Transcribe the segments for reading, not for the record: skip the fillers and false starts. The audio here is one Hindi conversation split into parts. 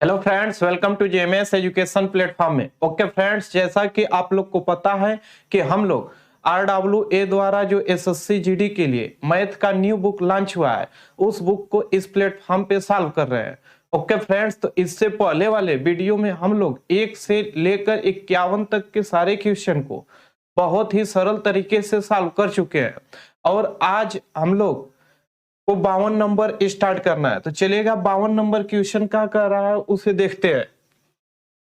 Hello friends, welcome to JMS education platform में। ओके फ्रेंड्स, जैसा कि आप लोग को पता है कि हम लोग RWA द्वारा जो एसएससी जीडी के लिए मैथ का न्यू बुक लॉन्च हुआ है, उस बुक को इस प्लेटफॉर्म पे सॉल्व कर रहे हैं। ओके फ्रेंड्स, तो इससे पहले वाले वीडियो में हम लोग 1 से लेकर 51 तक के सारे क्वेश्चन को बहुत ही सरल तरीके से सॉल्व कर चुके हैं और आज हम लोग को 52 नंबर स्टार्ट करना है। तो चलिएगा 52 नंबर क्वेश्चन क्या कर रहा है उसे देखते हैं।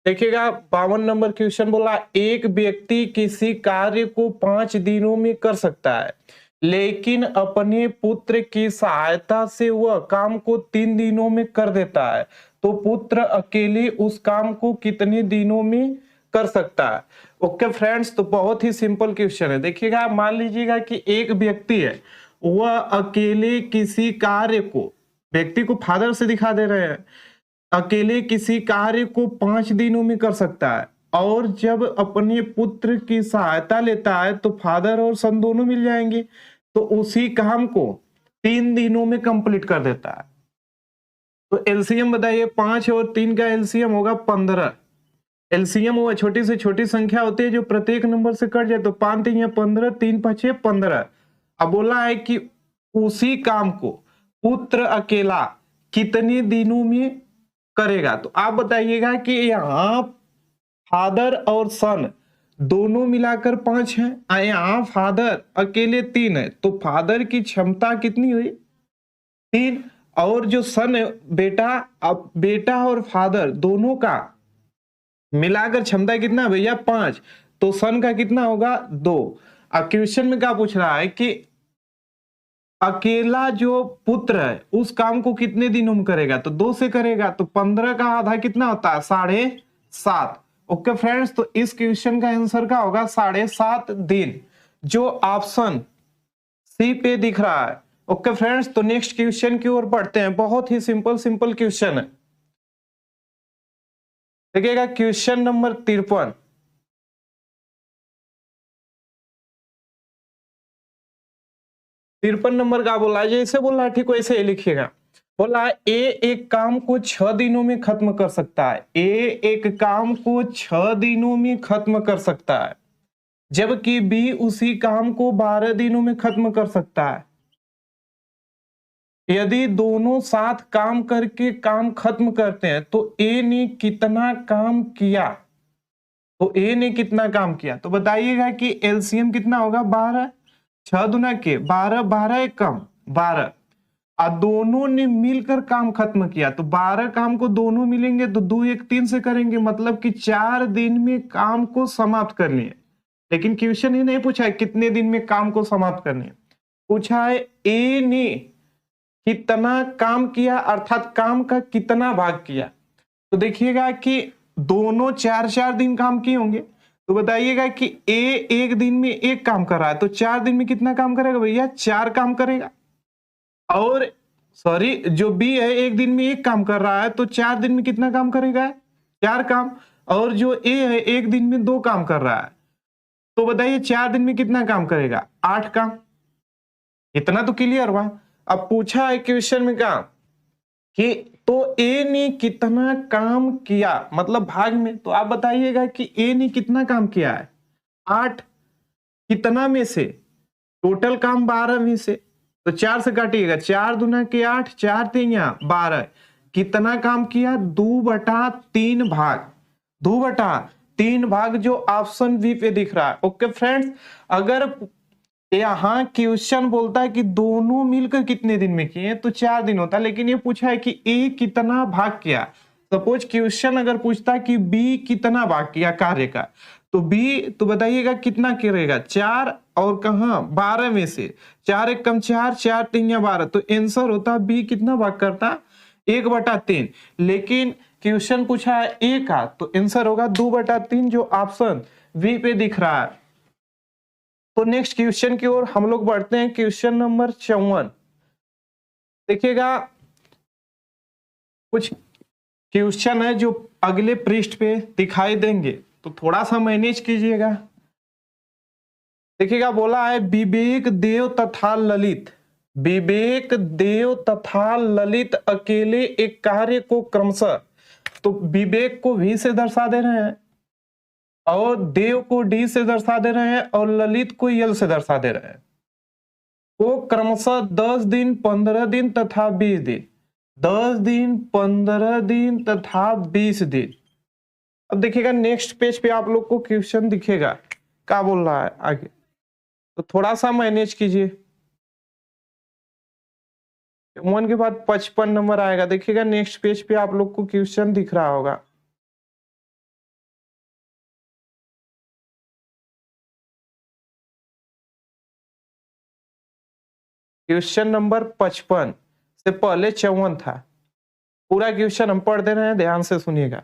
देखिएगा 52 नंबर क्वेश्चन बोला, एक व्यक्ति किसी कार्य को 5 दिनों में कर सकता है, लेकिन अपने पुत्र की सहायता से वह काम को 3 दिनों में कर देता है, तो पुत्र अकेले उस काम को कितने दिनों में कर सकता है। ओके फ्रेंड्स, तो बहुत ही सिंपल क्वेश्चन है। देखिएगा, मान लीजिएगा कि एक व्यक्ति है, वह अकेले किसी कार्य को, व्यक्ति को फादर से दिखा दे रहे हैं, अकेले किसी कार्य को 5 दिनों में कर सकता है और जब अपने पुत्र की सहायता लेता है तो फादर और सन दोनों मिल जाएंगे, तो उसी काम को 3 दिनों में कंप्लीट कर देता है। तो एलसीएम बताइए, 5 और 3 का एलसीएम होगा 15। एलसीएम वो छोटी से छोटी संख्या होती है जो प्रत्येक नंबर से कट जाए, तो 5 3 15, 3 5 15। अब बोला है कि उसी काम को पुत्र अकेला कितने दिनों में करेगा। तो आप बताइएगा कि यहाँ फादर और सन दोनों मिलाकर 5 है, यहाँ फादर अकेले 3 है, तो फादर की क्षमता कितनी हुई? 3। और जो सन है बेटा, अब बेटा और फादर दोनों का मिलाकर क्षमता कितना भैया? 5। तो सन का कितना होगा? 2। अब क्वेश्चन में क्या पूछ रहा है कि अकेला जो पुत्र है उस काम को कितने दिनों में करेगा? तो 2 से करेगा, तो 15 का आधा कितना होता है? 7.5। ओके फ्रेंड्स, तो इस क्वेश्चन का आंसर क्या होगा? 7.5 दिन, जो ऑप्शन सी पे दिख रहा है। ओके फ्रेंड्स, तो नेक्स्ट क्वेश्चन की ओर बढ़ते हैं। बहुत ही सिंपल क्वेश्चन है। देखिएगा क्वेश्चन नंबर 53। नंबर का बोला, जैसे बोला ठीक वैसे ही लिखिएगा। बोला ए एक काम को 6 दिनों में खत्म कर सकता है, ए एक काम को 6 दिनों में खत्म कर सकता है, जबकि बी उसी काम को 12 दिनों में खत्म कर सकता है। यदि दोनों साथ काम करके काम खत्म करते हैं तो ए ने कितना काम किया? तो ए ने कितना काम किया? तो बताइएगा कि एलसीएम कितना होगा? 12। 6 दुना के 12, 12 एक कम 12, और दोनों ने मिलकर काम खत्म किया, तो 12 काम को दोनों मिलेंगे तो 2 1 3 से करेंगे, मतलब कि 4 दिन में काम को समाप्त कर लिए। लेकिन क्वेश्चन ये नहीं पूछा है कितने दिन में काम को समाप्त करने, पूछा है ए ने कितना काम किया, अर्थात काम का कितना भाग किया। तो देखिएगा कि दोनों 4-4 दिन काम किए होंगे, तो बताइएगा कि ए एक दिन में एक काम कर रहा है, तो 4 दिन में कितना काम करेगा भैया? 4 काम करेगा। और सॉरी, जो बी है एक दिन में एक काम कर रहा है, तो 4 दिन में कितना काम करेगा? 4 काम। और जो ए है एक दिन में 2 काम कर रहा है, तो बताइए 4 दिन में कितना काम करेगा? 8 काम। इतना तो क्लियर हुआ। अब पूछा है क्वेश्चन में क्या कि तो ए ने कितना काम किया, मतलब भाग में, तो आप बताइएगा कि ए ने कितना काम किया है? 8। कितना में से? टोटल काम 12 में से, तो 4 से काटिएगा, 4 दुना के 8, 4 3 12। कितना काम किया? 2/3 भाग, 2/3 भाग, जो ऑप्शन बी पे दिख रहा है। ओके फ्रेंड्स, अगर यहाँ क्वेश्चन बोलता है कि दोनों मिलकर कितने दिन में किए तो 4 दिन होता, लेकिन ये पूछा है कि ए कितना भाग किया। सपोज क्वेश्चन अगर पूछता है कि बी कितना भाग किया कार्य का, तो बी तो बताइएगा कितना करेगा? 4, और कहा 12 में से 4 1 कम 4, 4 3 12, तो आंसर होता बी कितना भाग करता? 1/3। लेकिन क्वेश्चन पूछा है ए का, तो आंसर होगा 2/3, जो ऑप्शन बी पे दिख रहा है। तो नेक्स्ट क्वेश्चन की ओर हम लोग बढ़ते हैं। Question number 54। देखिएगा कुछ क्वेश्चन है जो अगले पृष्ठ पे दिखाई देंगे, तो थोड़ा सा मैनेज कीजिएगा। देखिएगा बोला है विवेक देव तथा ललित, विवेक देव तथा ललित अकेले एक कार्य को क्रमशः तो विवेक को V से दर्शा दे रहे हैं और देव को D से दर्शा दे रहे हैं और ललित को L से दर्शा दे रहे हैं। वो क्रमशः 10 दिन, 15 दिन तथा 20 दिन, 10 दिन, 15 दिन तथा 20 दिन। अब देखिएगा नेक्स्ट पेज पे आप लोग को क्वेश्चन दिखेगा, क्या बोल रहा है आगे, तो थोड़ा सा मैनेज कीजिए। 1 के बाद 55 नंबर आएगा, देखिएगा नेक्स्ट पेज पे आप लोग को क्वेश्चन दिख रहा होगा। क्वेश्चन नंबर 55 से पहले 54 था। पूरा क्वेश्चन हम पढ़ दे रहे हैं, ध्यान से सुनिएगा।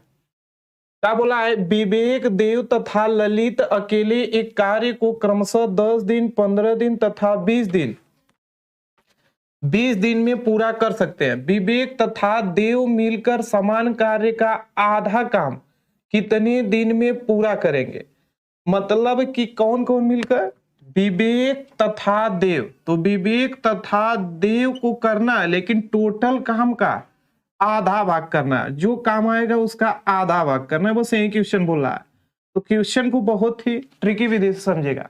क्या बोला है, विवेक, देव तथा ललित अकेले एक कार्य को क्रमशः 10 दिन, 15 दिन तथा 20 दिन में पूरा कर सकते हैं। विवेक तथा देव मिलकर समान कार्य का आधा काम कितने दिन में पूरा करेंगे? मतलब कि कौन कौन मिलकर, विवेक तथा देव, तो विवेक तथा देव को करना है, लेकिन टोटल काम का आधा भाग करना है, जो काम आएगा उसका आधा भाग करना है, बस यही क्वेश्चन बोल रहा है। तो क्वेश्चन को बहुत ही ट्रिकी विधि से समझेगा।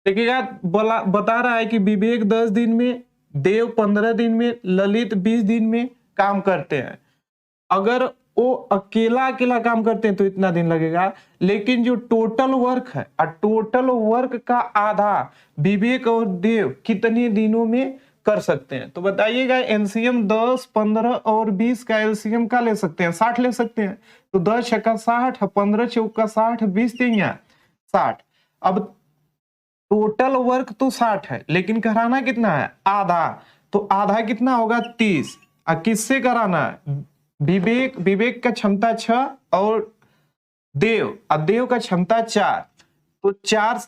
देखिएगा बता रहा है कि विवेक 10 दिन में, देव 15 दिन में, ललित 20 दिन में काम करते हैं। अगर वो अकेला काम करते हैं तो इतना दिन लगेगा, लेकिन जो टोटल वर्क है, टोटल वर्क का आधा विवेक और देव कितने दिनों में कर सकते हैं? तो बताइएगा एलसीएम 10, 15 और 20 का एलसीएम का ले सकते हैं, 60 ले सकते हैं। तो 10 छक्का 60, 15 चौका 60, 20 तिया 60। अब टोटल वर्क तो 60 है, लेकिन कराना कितना है? आधा। तो आधा कितना होगा? 30। किससे कराना है? विवेक का क्षमता 6 और देव का क्षमता 4। तो 4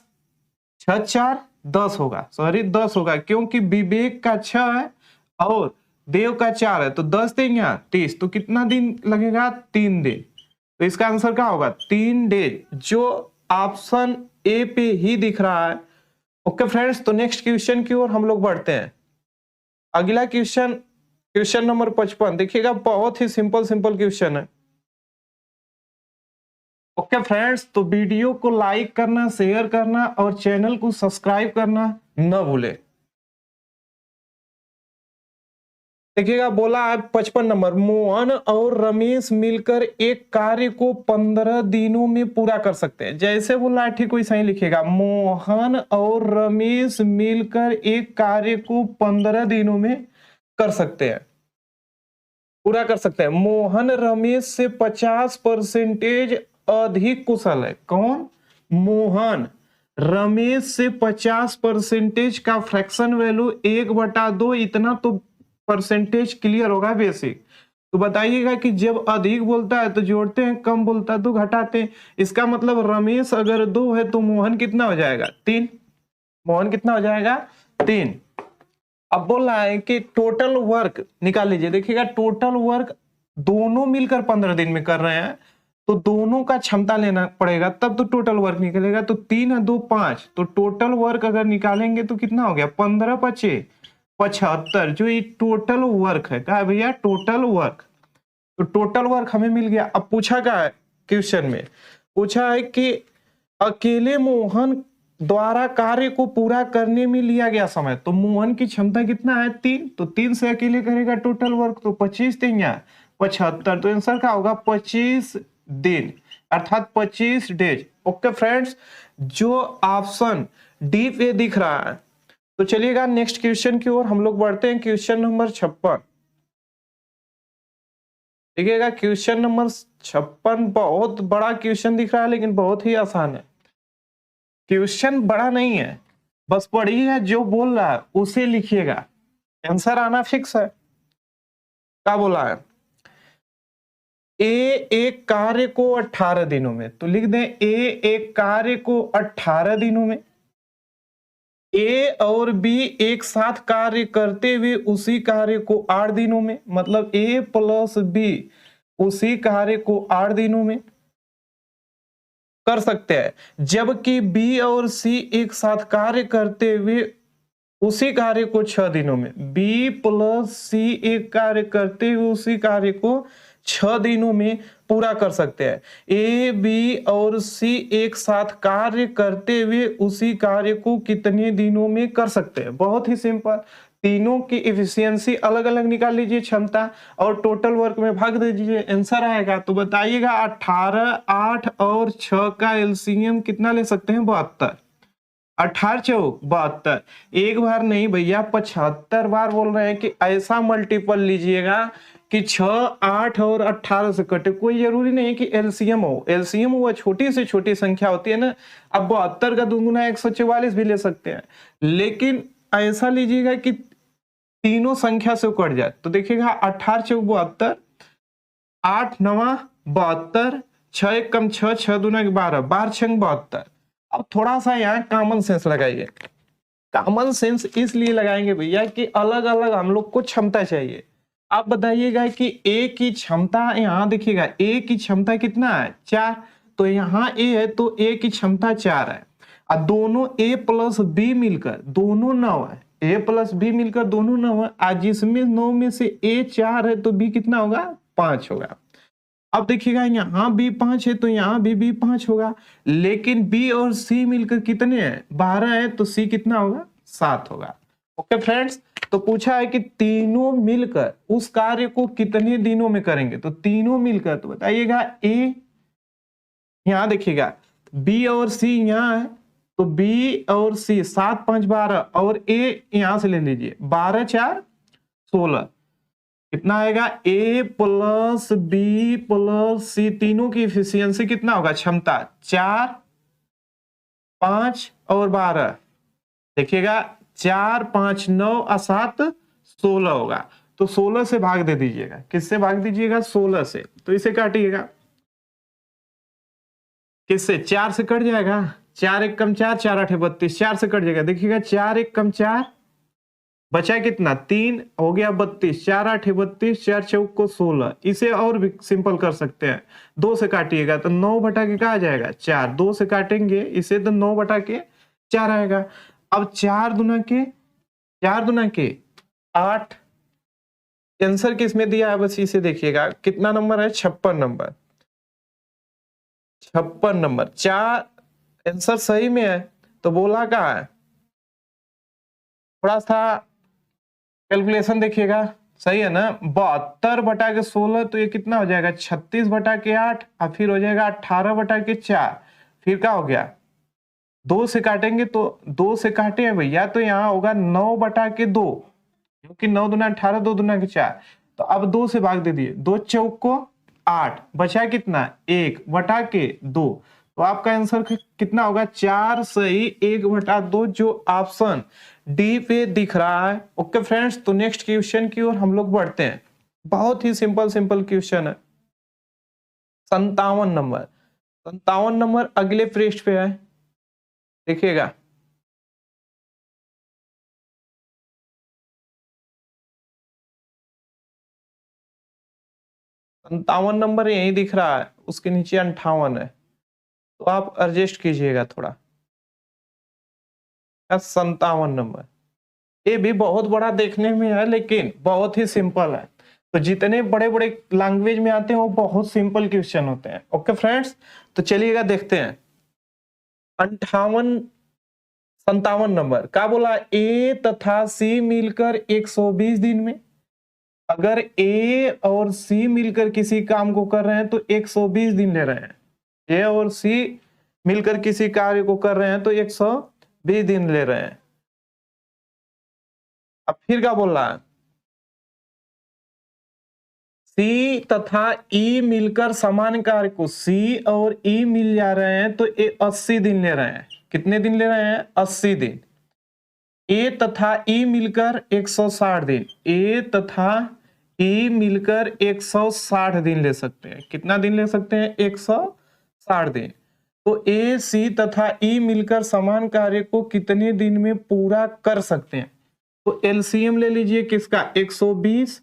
6 4 10 होगा, सॉरी 10 होगा, क्योंकि विवेक का 6 है और देव का 4 है, तो 10 देंगे 30। तो कितना दिन लगेगा? 3 दिन। तो इसका आंसर क्या होगा? 3 डेज, जो ऑप्शन ए पे ही दिख रहा है। ओके फ्रेंड्स, तो नेक्स्ट क्वेश्चन की ओर हम लोग बढ़ते हैं। अगला क्वेश्चन नंबर 55, देखिएगा बहुत ही सिंपल क्वेश्चन है। ओके फ्रेंड्स, तो वीडियो को लाइक करना, शेयर करना और चैनल को सब्सक्राइब करना न भूले। देखिएगा बोला है 55 नंबर, मोहन और रमेश मिलकर एक कार्य को 15 दिनों में पूरा कर सकते हैं। जैसे बोला है ठीक वैसा ही लिखिएगा, मोहन और रमेश मिलकर एक कार्य को 15 दिनों में कर सकते हैं, पूरा कर सकते हैं। मोहन रमेश से 50% अधिक कुशल है। कौन? मोहन रमेश से 50% का फ्रैक्शन वैल्यू 1/2, इतना तो परसेंटेज क्लियर होगा बेसिक। तो बताइएगा कि जब अधिक बोलता है तो जोड़ते हैं, कम बोलता है तो घटाते हैं। इसका मतलब रमेश अगर 2 है तो मोहन कितना हो जाएगा? 3। मोहन कितना हो जाएगा? 3। अब बोल रहा है कि टोटल वर्क निकाल लीजिए। देखिएगा टोटल वर्क दोनों मिलकर 15 दिन में कर रहे हैं, तो दोनों का क्षमता लेना पड़ेगा, तब तो टोटल वर्क निकलेगा। तो 3 है 2 5, तो टोटल वर्क अगर निकालेंगे तो कितना हो गया? 15 5 75, जो ये टोटल वर्क है। क्या भैया? Total work. तो टोटल वर्क हमें मिल गया। अब पूछा क्या है क्वेश्चन में? पूछा है कि अकेले मोहन द्वारा कार्य को पूरा करने में लिया गया समय। तो मोहन की क्षमता कितना है? 3। तो 3 से अकेले करेगा टोटल वर्क, तो 25 देंगे 75। तो आंसर क्या होगा? 25 दिन, अर्थात 25 डेज। ओके फ्रेंड्स, जो ऑप्शन डी पे दिख रहा है। तो चलिएगा नेक्स्ट क्वेश्चन की ओर हम लोग बढ़ते हैं। क्वेश्चन नंबर 56, देखिएगा क्वेश्चन नंबर 56 बहुत बड़ा क्वेश्चन दिख रहा है, लेकिन बहुत ही आसान है। क्वेश्चन बड़ा नहीं है, बस पढ़िएगा, जो बोल रहा है उसे लिखिएगा, आंसर आना फिक्स है। क्या बोला है? ए एक कार्य को 18 दिनों में, तो लिख दें ए एक कार्य को 18 दिनों में। ए और बी एक साथ कार्य करते हुए उसी कार्य को 8 दिनों में, मतलब ए प्लस बी उसी कार्य को 8 दिनों में कर सकते हैं। जबकि बी और सी एक साथ कार्य करते हुए उसी कार्य को 6 दिनों में, बी प्लस सी एक कार्य करते हुए उसी कार्य को 6 दिनों में पूरा कर सकते हैं। ए, बी और सी एक साथ कार्य करते हुए उसी कार्य को कितने दिनों में कर सकते हैं? बहुत ही सिंपल, तीनों की एफिशिएंसी अलग अलग निकाल लीजिए क्षमता और टोटल वर्क में भाग दीजिए, आंसर आएगा। तो बताइएगा 18, 8 और 6 का एलसीएम कितना ले सकते हैं? 72। 18 चौक 72, एक बार नहीं भैया 75 बार बोल रहे हैं कि ऐसा मल्टीपल लीजिएगा कि 6, 8 और 18 से कटे। कोई जरूरी नहीं है कि एलसीएम हो, एलसीएम वो छोटी से छोटी संख्या होती है ना। अब 72 का दुगुना 144 भी ले सकते हैं, लेकिन ऐसा लीजिएगा कि तीनों संख्या से कट जाए। तो देखिएगा 18 चौक 72, 8 9 72, 6 1 कम 6, 6 दूना 12, 12 6 72। अब थोड़ा सा यहाँ कॉमन सेंस लगाइए। कॉमन सेंस इसलिए लगाएंगे भैया कि अलग अलग हम लोग को क्षमता चाहिए। आप बताइएगा कि ए की क्षमता, यहाँ देखिएगा ए की क्षमता कितना है? 4। तो यहाँ ए है तो ए की क्षमता 4 है। और दोनों ए प्लस बी मिलकर दोनों 9 है, ए प्लस बी मिलकर दोनों 9 है। आज जिसमें 9 में से ए 4 है तो बी कितना होगा? 5 होगा। अब देखिएगा यहाँ बी 5 है तो यहाँ भी बी 5 होगा, लेकिन बी और सी मिलकर कितने हैं? 12 है, तो सी कितना होगा? 7 होगा। ओके फ्रेंड्स, तो पूछा है कि तीनों मिलकर उस कार्य को कितने दिनों में करेंगे? तो तीनों मिलकर, तो बताइएगा ए, यहाँ देखिएगा बी और सी यहाँ है, तो बी और सी 7 5 12 और ए यहां से ले लीजिए 12 4 16, कितना आएगा? ए प्लस बी प्लस सी, तीनों की एफिशिएंसी कितना होगा? क्षमता 4 5 और 12। देखिएगा 4 5 9 और 7 16 होगा। तो 16 से भाग दे दीजिएगा। किससे भाग दीजिएगा? 16 से। तो इसे काटिएगा, किससे? 4 से कट जाएगा, 4 1 कम 4, 4 8 32, 4 से कट जाएगा। देखिएगा 4 1 कम 4, बचा कितना? 3 हो गया 32, 4 8 32, 4 चौक को 16। इसे और भी सिंपल कर सकते हैं, 2 से काटिएगा तो 9 बटा के क्या आ जाएगा? 4। 2 से काटेंगे इसे तो 9 बटा के 4 आएगा। अब 4 दुना के 8। आंसर किसमें दिया है? बस इसे देखिएगा, कितना नंबर है? 56 नंबर। 56 नंबर। 4 आंसर सही में है, तो बोला क्या है? थोड़ा सा कैलकुलेशन देखिएगा, सही है ना? 72 बटा के 16, तो ये कितना हो जाएगा? 36 बटा के 8, और फिर हो जाएगा 18 बटा के 4। फिर क्या हो गया? 2 से काटेंगे तो 2 से काटे हैं भैया, तो यहाँ होगा 9 बटा के 2, क्योंकि 9 दूना 18, 2 दूना के 4। तो अब 2 से भाग दे दिए, 2 चौक को 8, बचा कितना? 1 बटा के 2। तो आपका आंसर कितना होगा? 4 सही 1 बटा 2, जो ऑप्शन डी पे दिख रहा है। ओके फ्रेंड्स, तो नेक्स्ट क्वेश्चन की ओर हम लोग बढ़ते हैं। बहुत ही सिंपल क्वेश्चन है। 57 नंबर। 57 नंबर अगले पृष्ठ पे है, देखिएगा। संतावन नंबर यही दिख रहा है, उसके नीचे 58 है, तो आप एडजस्ट कीजिएगा थोड़ा। 57 नंबर, ये भी बहुत बड़ा देखने में है लेकिन बहुत ही सिंपल है। तो जितने बड़े बड़े लैंग्वेज में आते हैं वो बहुत सिंपल क्वेश्चन होते हैं। ओके फ्रेंड्स, तो चलिएगा देखते हैं। 57 नंबर क्या बोला? ए तथा सी मिलकर 120 दिन में, अगर ए और सी मिलकर किसी काम को कर रहे हैं तो 120 दिन ले रहे हैं। ए और सी मिलकर किसी कार्य को कर रहे हैं तो 120 दिन ले रहे हैं। अब फिर क्या बोल रहा है? सी तथा ई मिलकर समान कार्य को, सी और ई मिल जा रहे हैं तो 80 दिन ले रहे हैं। कितने दिन ले रहे हैं? 80 दिन। ए तथा ई मिलकर 160 दिन, ए तथा ई मिलकर 160 दिन ले सकते हैं। कितना दिन ले सकते हैं? 160 दिन। तो ए सी तथा ई मिलकर समान कार्य को कितने दिन में पूरा कर सकते हैं? तो एलसीएम ले लीजिए किसका? 120,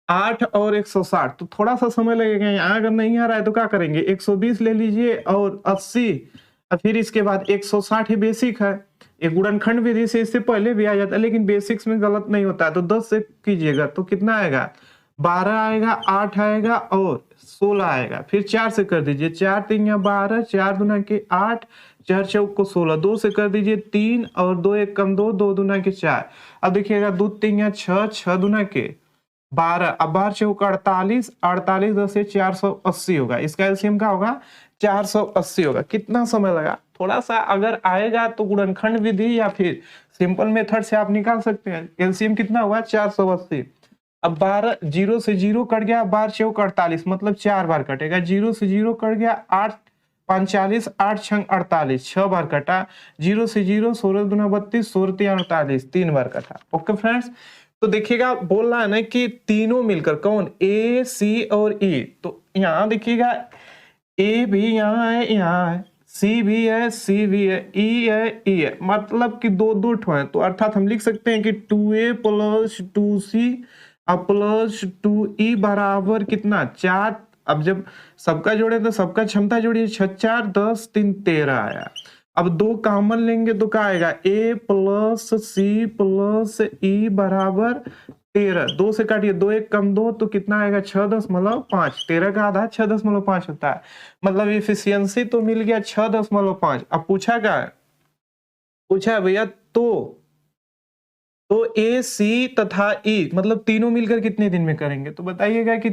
8 और 160। तो थोड़ा सा समय लगेगा यहाँ, अगर नहीं आ रहा है तो क्या करेंगे? 120 ले लीजिए और 80, और फिर इसके बाद 160 ही बेसिक है। एक गुणनखंड विधि से इससे पहले भी आ जाता है, लेकिन बेसिक्स में गलत नहीं होता है। तो 10 से कीजिएगा तो कितना आएगा? 12 आएगा, 8 आएगा और 16 आएगा। फिर 4 से कर दीजिए, 4 3 या 12, 4 दूना के 8, 4 चौक को 16, 2 से कर दीजिए 3 और 2 1 कम 2, 2 दूना के 4। अब देखिएगा 2 3 या 6, 6 दूना के 12, अब 12 चौक 48, 48 10 से 480 होगा। इसका एलसीएम का होगा 480 होगा। कितना समय लगा? थोड़ा सा अगर आएगा तो गुणनखंड विधि या फिर सिंपल मेथड से आप निकाल सकते हैं। एलसीएम कितना हुआ? 480। अब 12 0 से 0 कट गया, 12 चौक 48 मतलब 4 बार कटेगा। 0 से 0 कट गया, 8 45, 8 छंग 48, 6 बार कटा। 0 से 0, 16 दूना 32, 16 3 48, 3 बार कटा। ओके फ्रेंड्स, तो देखिएगा बोल रहा है ना कि तीनों मिलकर कौन? ए, सी और ई। तो यहाँ देखिएगा ए भी यहाँ है, यहाँ है, सी भी है, सी भी है, ई है, ई है, मतलब कि दो दो ठो है। तो अर्थात हम लिख सकते हैं कि 2a plus 2c plus 2e बराबर कितना? 4। अब जब सबका जोड़े तो सबका क्षमता जोड़िए, 6 4 10 3 13 आया। अब 2 कॉमन लेंगे तो क्या आएगा? a प्लस सी प्लस ई बराबर 13। 2 से काटिए, 2 1 कम 2 तो कितना आएगा? 6.5। 13 का आधा 6.5 होता है, मतलब इफिशियंसी तो मिल गया 6.5। अब पूछा क्या है? पूछा है भैया तो ए, सी तथा ई मतलब तीनों मिलकर कितने दिन में करेंगे? तो बताइएगा कि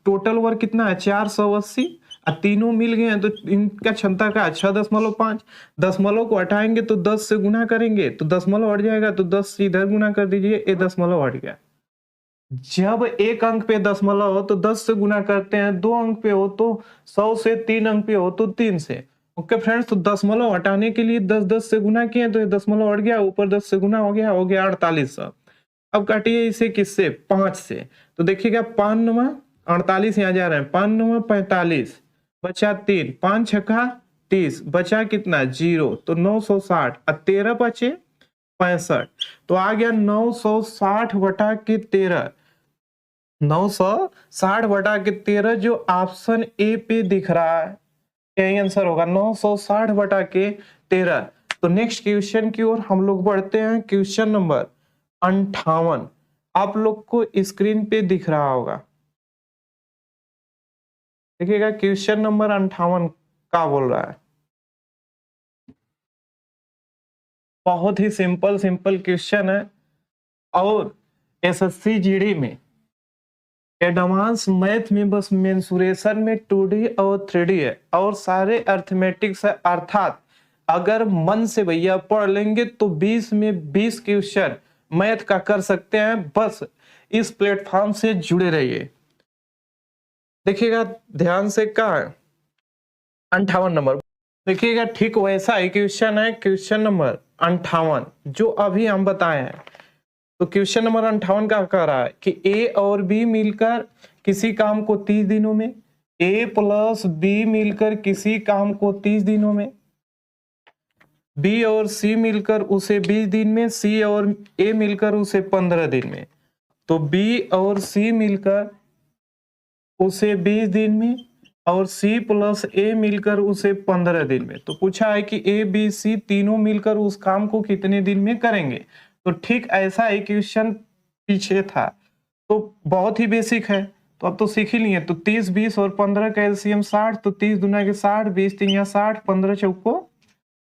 टोटल वर्क कितना है? 480। और तीनों मिल गए हैं तो इनका क्षमता का 6.5। दशमलव को हटाएंगे तो 10 से गुना करेंगे तो दशमलव हट जाएगा, तो 10 से इधर गुना कर दीजिए, ये दशमलव हट गया। जब एक अंक पे दशमलव हो तो 10 से गुना करते हैं, 2 अंक पे हो तो 100 से, 3 अंक पे हो तो 3 से। ओके फ्रेंड्स, तो दशमलव हटाने के लिए 10 10 से गुना किए तो ये दशमलव हट गया, ऊपर 10 से गुना हो गया 4800। अब काटिए इसे किससे? 5 से। तो देखिएगा 5 9 48 यहाँ जा रहे हैं, 5 9 45, बचा 3, 5 छक्का 30, बचा कितना? 0, तो 960 और 13 बचे 65, तो आ गया 960 बटा के 13। 960 बटा के 13 जो ऑप्शन ए पे दिख रहा है, यही आंसर होगा 960 बटा के 13। तो नेक्स्ट क्वेश्चन की ओर हम लोग बढ़ते हैं। क्वेश्चन नंबर 58 आप लोग को स्क्रीन पे दिख रहा होगा। देखिएगा क्वेश्चन नंबर 58 क्या बोल रहा है। बहुत ही सिंपल क्वेश्चन है और एसएससी जीडी में एडवांस मैथ में बस मेंसुरेशन में 2D और 3D है और सारे अर्थमेटिक्स है। अर्थात अगर मन से भैया पढ़ लेंगे तो 20 में 20 क्वेश्चन मैथ का कर सकते हैं। बस इस प्लेटफॉर्म से जुड़े रहिए। देखिएगा ध्यान से, क्या है 58 नंबर। देखिएगा ठीक वैसा ही क्वेश्चन है, क्वेश्चन नंबर 58 जो अभी हम बताए हैं। तो क्वेश्चन नंबर 58 का कह रहा है कि ए और बी मिलकर किसी काम को 30 दिनों में, ए प्लस बी मिलकर किसी काम को 30 दिनों में, बी और सी मिलकर उसे 20 दिन में, सी और ए मिलकर उसे 15 दिन में। तो बी और सी मिलकर उसे 20 दिन में और सी प्लस ए मिलकर उसे 15 दिन में। तो पूछा है कि ए बी सी तीनों मिलकर उस काम को कितने दिन में करेंगे। तो ठीक ऐसा ही क्वेश्चन पीछे था, तो बहुत ही बेसिक है, तो अब तो सीख ही लिए। तो 30 20 और 15 का एलसीएम 60, तो 30 दूना के 60, 20 3 या 60, 15 चौको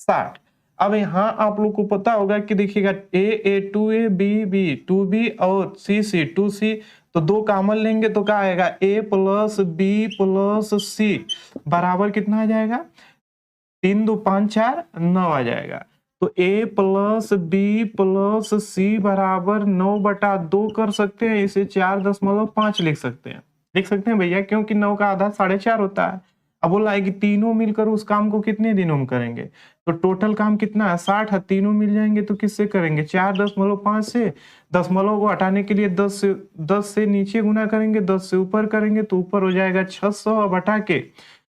60। अब यहाँ आप लोग को पता होगा कि देखिएगा ए 2a b 2b और c 2c, तो 2 कॉमन लेंगे तो क्या आएगा? a प्लस बी प्लस सी बराबर कितना आ जाएगा? 3 2 5 4 9 आ जाएगा। तो a प्लस बी प्लस सी बराबर 9/2 कर सकते हैं, इसे 4.5 लिख सकते हैं भैया, क्योंकि 9 का आधा 4.5 होता है। अब बोला है कि तीनों मिलकर उस काम को कितने दिनों में करेंगे। तो टोटल काम कितना है? 60 है, तीनों मिल जाएंगे तो किससे करेंगे? 4.5 से। दशमलव को हटाने के लिए 10 से नीचे गुना करेंगे, 10 से ऊपर करेंगे तो ऊपर हो जाएगा 600, अब हटा के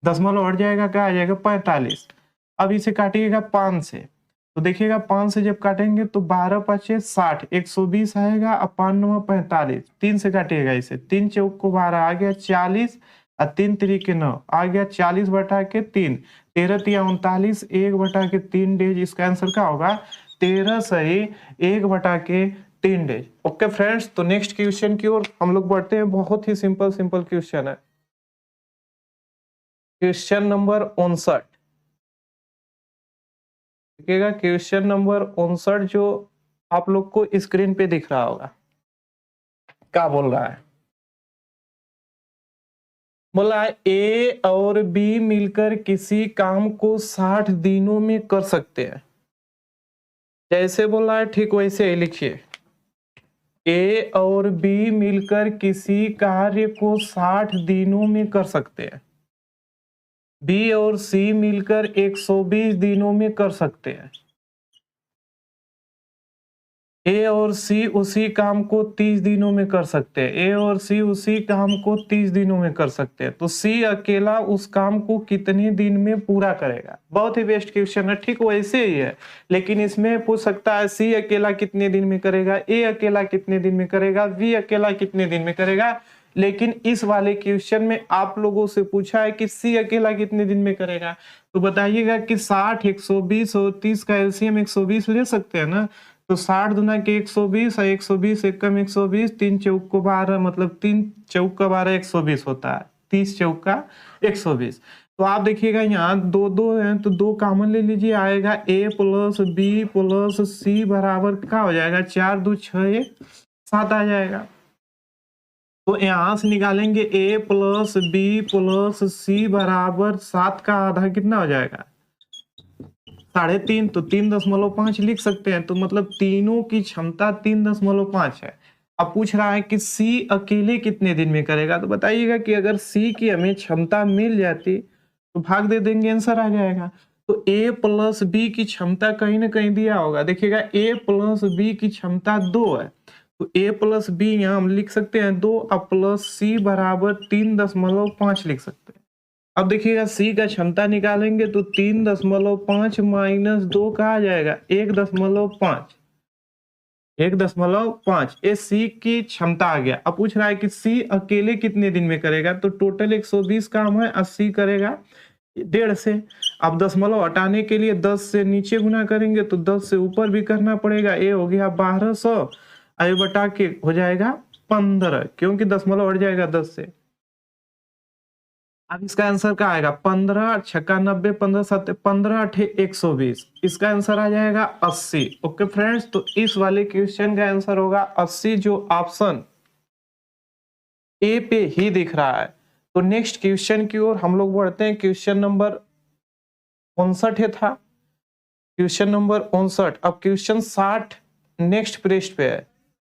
दशमलव हट जाएगा, क्या आ जाएगा? 45। अब इसे काटिएगा 5 से, तो देखिएगा 5 से जब काटेंगे तो 12 5 60, 120 आएगा। अब 5 9 45, 3 से काटिएगा इसे, 3 चौक को 12 आ गया 40 और 3 3 के 9 आ गया 40 बटा के 3, 13 3 39, 1 बटा के 3 डेज। इसका आंसर क्या होगा? 13 सही 1 बटा के 3 डेज। ओके फ्रेंड्स, तो नेक्स्ट क्वेश्चन की ओर हम लोग बढ़ते हैं। बहुत ही सिंपल क्वेश्चन है, क्वेश्चन नंबर 59। देखिएगा क्वेश्चन नंबर 59 जो आप लोग को स्क्रीन पे दिख रहा होगा। क्या बोल रहा है? बोला है ए और बी मिलकर किसी काम को 60 दिनों में कर सकते हैं। जैसे बोला है ठीक वैसे ही लिखिए। ए और बी मिलकर किसी कार्य को 60 दिनों में कर सकते हैं। बी और सी मिलकर 120 दिनों में कर सकते हैं। ए और सी उसी काम को 30 दिनों में कर सकते हैं। ए और सी उसी काम को 30 दिनों में कर सकते हैं। तो सी अकेला उस काम को कितने दिन में पूरा करेगा? बहुत ही बेस्ट क्वेश्चन है, ठीक वैसे ही है, लेकिन इसमें पूछ सकता है सी अकेला कितने दिन में करेगा, ए अकेला कितने दिन में करेगा, बी अकेला कितने दिन में करेगा। लेकिन इस वाले क्वेश्चन में आप लोगों से पूछा है कि सी अकेला कितने दिन में करेगा। तो बताइएगा कि 60, 120 और 30 का एलसीएम 120 ले सकते हैं ना। तो 60 दुना के 120 और 120 एकम 120, 3 चौक को 12, मतलब 3 चौक का 12 120 होता है, 30 चौक का 120। तो आप देखिएगा यहाँ दो दो हैं तो दो कॉमन ले लीजिए, आएगा ए प्लस बी प्लस सी बराबर क्या हो जाएगा? 4 2 6 7 आ जाएगा। तो यहाँ से निकालेंगे ए प्लस बी प्लस सी बराबर 7 का आधा कितना हो जाएगा? 3.5। तो 3.5 लिख सकते हैं। तो मतलब तीनों की क्षमता 3.5 है। अब पूछ रहा है कि सी अकेले कितने दिन में करेगा। तो बताइएगा कि अगर सी की हमें क्षमता मिल जाती तो भाग दे देंगे, आंसर आ जाएगा। तो ए प्लस बी की क्षमता कहीं ना कहीं दिया होगा। देखिएगा ए प्लस बी की क्षमता 2 है, तो ए प्लस बी यहाँ हम लिख सकते हैं 2, अब प्लस सी बराबर 3.5 लिख सकते हैं। अब देखिएगा सी का क्षमता निकालेंगे तो 3.5 माइनस 2 का आ जाएगा 1.5। 1.5 ये सी की क्षमता आ गया। अब पूछ रहा है कि सी अकेले कितने दिन में करेगा। तो टोटल 120 काम है, 80 करेगा 1.5 से। अब दशमलव हटाने के लिए 10 से नीचे गुना करेंगे तो 10 से ऊपर भी करना पड़ेगा। ये हो गया 1200, आई बटा के हो जाएगा 15, क्योंकि दशमलव हट जाएगा 10 से। अब इसका आंसर क्या आएगा? 15 छक्का 90, 15 7 15 8 120। इसका आंसर आ जाएगा 80। ओके फ्रेंड्स, तो इस वाले क्वेश्चन का आंसर होगा 80, जो ऑप्शन ए पे ही दिख रहा है। तो नेक्स्ट क्वेश्चन की ओर हम लोग बढ़ते हैं। क्वेश्चन नंबर 59 था, क्वेश्चन नंबर 59। अब क्वेश्चन 60 नेक्स्ट पृष्ठ पे है,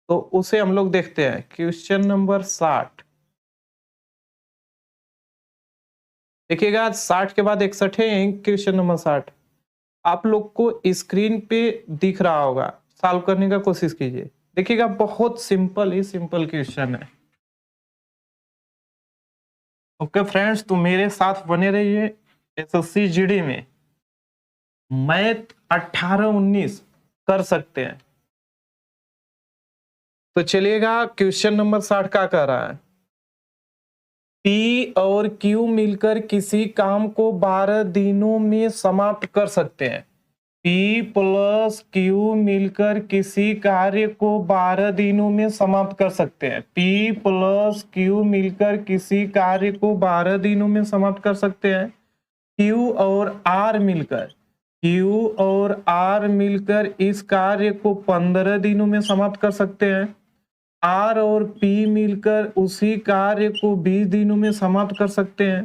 तो उसे हम लोग देखते हैं। क्वेश्चन नंबर 60 देखिएगा, 60 के बाद 61 है। क्वेश्चन नंबर 60 आप लोग को स्क्रीन पे दिख रहा होगा, सॉल्व करने का कोशिश कीजिए। देखिएगा बहुत सिंपल ही सिंपल क्वेश्चन है। ओके फ्रेंड्स, तो मेरे साथ बने रहिए। एसएससी जीडी में मैथ 18 19 कर सकते हैं। तो चलिएगा, क्वेश्चन नंबर 60 का कह रहा है P और Q मिलकर किसी काम को 12 दिनों में समाप्त कर सकते हैं। P प्लस Q मिलकर किसी कार्य को 12 दिनों में समाप्त कर सकते हैं। P प्लस Q मिलकर किसी कार्य को 12 दिनों में समाप्त कर सकते हैं। Q और R मिलकर इस कार्य को 15 दिनों में समाप्त कर सकते हैं। R और P मिलकर उसी कार्य को 20 दिनों में समाप्त कर सकते हैं।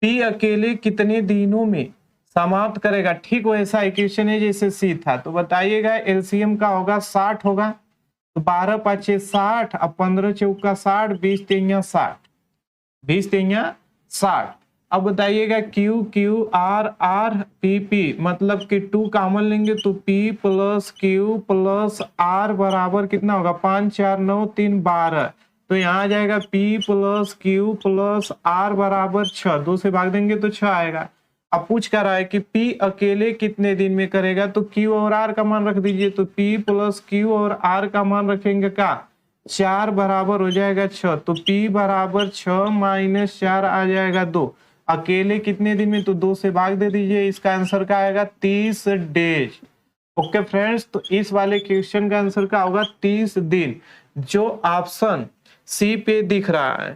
P अकेले कितने दिनों में समाप्त करेगा? ठीक वैसा इक्वेशन है जैसे C था। तो बताइएगा एलसीएम का होगा 60 होगा, तो 12 5 60, अब 15 चौका 60, 20 3 60, 20 3 60। अब बताइएगा Q Q R R P P, मतलब कि 2 कॉमन लेंगे तो P plus Q plus R बराबर कितना होगा? 5 4 9 3 12। तो यहाँ आ जाएगा P plus Q plus R बराबर 6। 2 से भाग देंगे तो 6 आएगा। अब पूछ कर रहा है कि P अकेले कितने दिन में करेगा। तो Q और R का मान रख दीजिए। तो P प्लस Q और R का मान रखेंगे का 4 बराबर हो जाएगा 6। तो P बराबर 6 माइनस 4 आ जाएगा 2। अकेले कितने दिन में? तो 2 से भाग दे दीजिए। इसका आंसर क्या आएगा? 30 डेज। ओके फ्रेंड्स, तो इस वाले क्वेश्चन का आंसर क्या होगा? 30 दिन, जो ऑप्शन सी पे दिख रहा है।